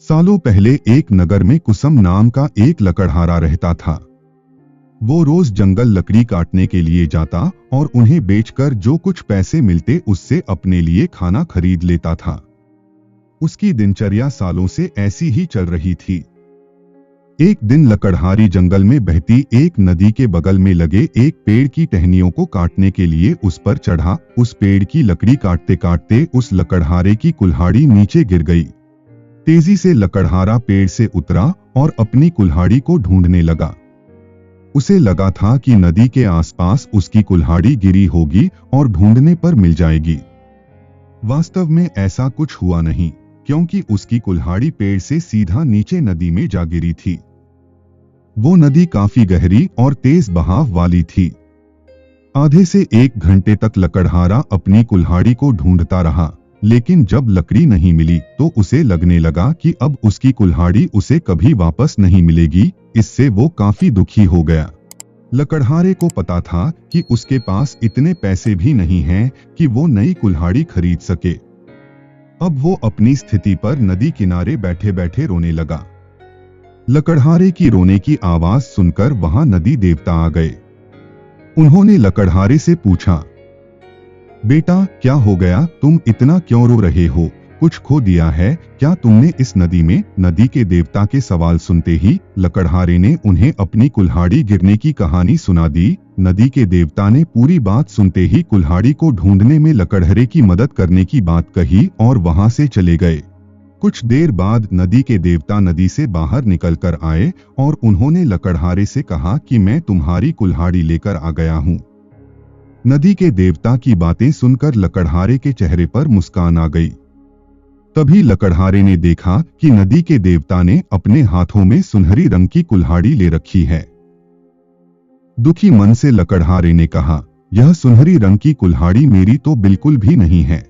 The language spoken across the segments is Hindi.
सालों पहले एक नगर में कुसुम नाम का एक लकड़हारा रहता था। वो रोज जंगल लकड़ी काटने के लिए जाता और उन्हें बेचकर जो कुछ पैसे मिलते उससे अपने लिए खाना खरीद लेता था। उसकी दिनचर्या सालों से ऐसी ही चल रही थी। एक दिन लकड़हारी जंगल में बहती एक नदी के बगल में लगे एक पेड़ की टहनियों को काटने के लिए उस पर चढ़ा। उस पेड़ की लकड़ी काटते काटते उस लकड़हारे की कुल्हाड़ी नीचे गिर गई। तेजी से लकड़हारा पेड़ से उतरा और अपनी कुल्हाड़ी को ढूंढने लगा। उसे लगा था कि नदी के आसपास उसकी कुल्हाड़ी गिरी होगी और ढूंढने पर मिल जाएगी। वास्तव में ऐसा कुछ हुआ नहीं, क्योंकि उसकी कुल्हाड़ी पेड़ से सीधा नीचे नदी में जा गिरी थी। वो नदी काफी गहरी और तेज बहाव वाली थी। आधे से 1 घंटे तक लकड़हारा अपनी कुल्हाड़ी को ढूंढता रहा, लेकिन जब लकड़ी नहीं मिली तो उसे लगने लगा कि अब उसकी कुल्हाड़ी उसे कभी वापस नहीं मिलेगी। इससे वो काफी दुखी हो गया। लकड़हारे को पता था कि उसके पास इतने पैसे भी नहीं हैं कि वो नई कुल्हाड़ी खरीद सके। अब वो अपनी स्थिति पर नदी किनारे बैठे बैठे रोने लगा। लकड़हारे की रोने की आवाज सुनकर वहां नदी देवता आ गए। उन्होंने लकड़हारे से पूछा, बेटा क्या हो गया, तुम इतना क्यों रो रहे हो? कुछ खो दिया है क्या तुमने इस नदी में? नदी के देवता के सवाल सुनते ही लकड़हारे ने उन्हें अपनी कुल्हाड़ी गिरने की कहानी सुना दी। नदी के देवता ने पूरी बात सुनते ही कुल्हाड़ी को ढूंढने में लकड़हारे की मदद करने की बात कही और वहां से चले गए। कुछ देर बाद नदी के देवता नदी से बाहर निकलकर आए और उन्होंने लकड़हारे से कहा कि मैं तुम्हारी कुल्हाड़ी लेकर आ गया हूं। नदी के देवता की बातें सुनकर लकड़हारे के चेहरे पर मुस्कान आ गई। तभी लकड़हारे ने देखा कि नदी के देवता ने अपने हाथों में सुनहरी रंग की कुल्हाड़ी ले रखी है। दुखी मन से लकड़हारे ने कहा, यह सुनहरी रंग की कुल्हाड़ी मेरी तो बिल्कुल भी नहीं है।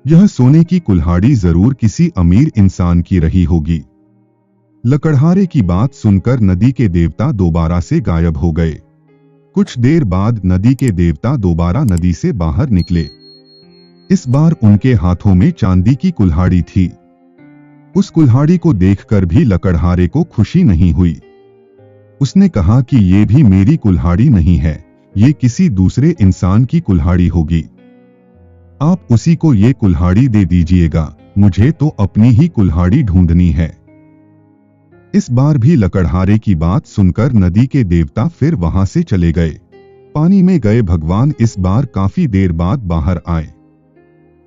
यह सोने की कुल्हाड़ी जरूर किसी अमीर इंसान की रही होगी। लकड़हारे की बात सुनकर नदी के देवता दोबारा से गायब हो गए। कुछ देर बाद नदी के देवता दोबारा नदी से बाहर निकले। इस बार उनके हाथों में चांदी की कुल्हाड़ी थी। उस कुल्हाड़ी को देखकर भी लकड़हारे को खुशी नहीं हुई। उसने कहा कि ये भी मेरी कुल्हाड़ी नहीं है, ये किसी दूसरे इंसान की कुल्हाड़ी होगी। आप उसी को ये कुल्हाड़ी दे दीजिएगा, मुझे तो अपनी ही कुल्हाड़ी ढूंढनी है। इस बार भी लकड़हारे की बात सुनकर नदी के देवता फिर वहां से चले गए। पानी में गए भगवान इस बार काफी देर बाद बाहर आए।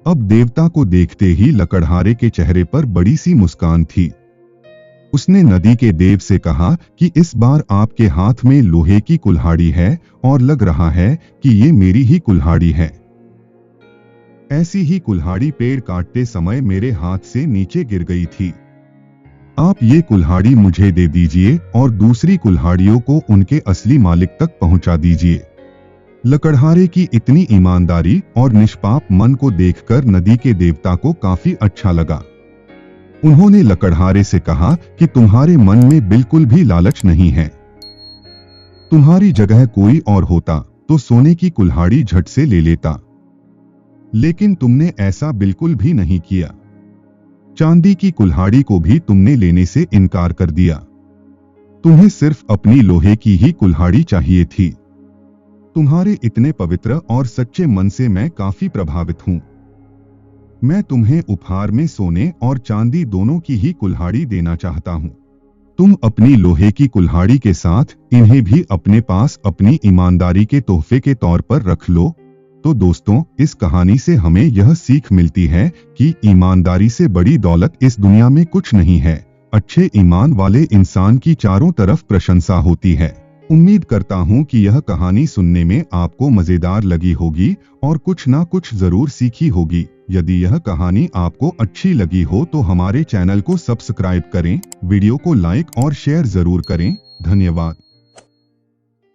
अब देवता को देखते ही लकड़हारे के चेहरे पर बड़ी सी मुस्कान थी। उसने नदी के देव से कहा कि इस बार आपके हाथ में लोहे की कुल्हाड़ी है और लग रहा है कि ये मेरी ही कुल्हाड़ी है। ऐसी ही कुल्हाड़ी पेड़ काटते समय मेरे हाथ से नीचे गिर गई थी। आप ये कुल्हाड़ी मुझे दे दीजिए और दूसरी कुल्हाड़ियों को उनके असली मालिक तक पहुंचा दीजिए। लकड़हारे की इतनी ईमानदारी और निष्पाप मन को देखकर नदी के देवता को काफी अच्छा लगा। उन्होंने लकड़हारे से कहा कि तुम्हारे मन में बिल्कुल भी लालच नहीं है। तुम्हारी जगह कोई और होता तो सोने की कुल्हाड़ी झट से ले लेता, लेकिन तुमने ऐसा बिल्कुल भी नहीं किया। चांदी की कुल्हाड़ी को भी तुमने लेने से इनकार कर दिया। तुम्हें सिर्फ अपनी लोहे की ही कुल्हाड़ी चाहिए थी। तुम्हारे इतने पवित्र और सच्चे मन से मैं काफी प्रभावित हूं। मैं तुम्हें उपहार में सोने और चांदी दोनों की ही कुल्हाड़ी देना चाहता हूं। तुम अपनी लोहे की कुल्हाड़ी के साथ इन्हें भी अपने पास अपनी ईमानदारी के तोहफे के तौर पर रख लो। तो दोस्तों, इस कहानी से हमें यह सीख मिलती है कि ईमानदारी से बड़ी दौलत इस दुनिया में कुछ नहीं है। अच्छे ईमान वाले इंसान की चारों तरफ प्रशंसा होती है। उम्मीद करता हूं कि यह कहानी सुनने में आपको मजेदार लगी होगी और कुछ ना कुछ जरूर सीखी होगी। यदि यह कहानी आपको अच्छी लगी हो तो हमारे चैनल को सब्सक्राइब करें, वीडियो को लाइक और शेयर जरूर करें। धन्यवाद।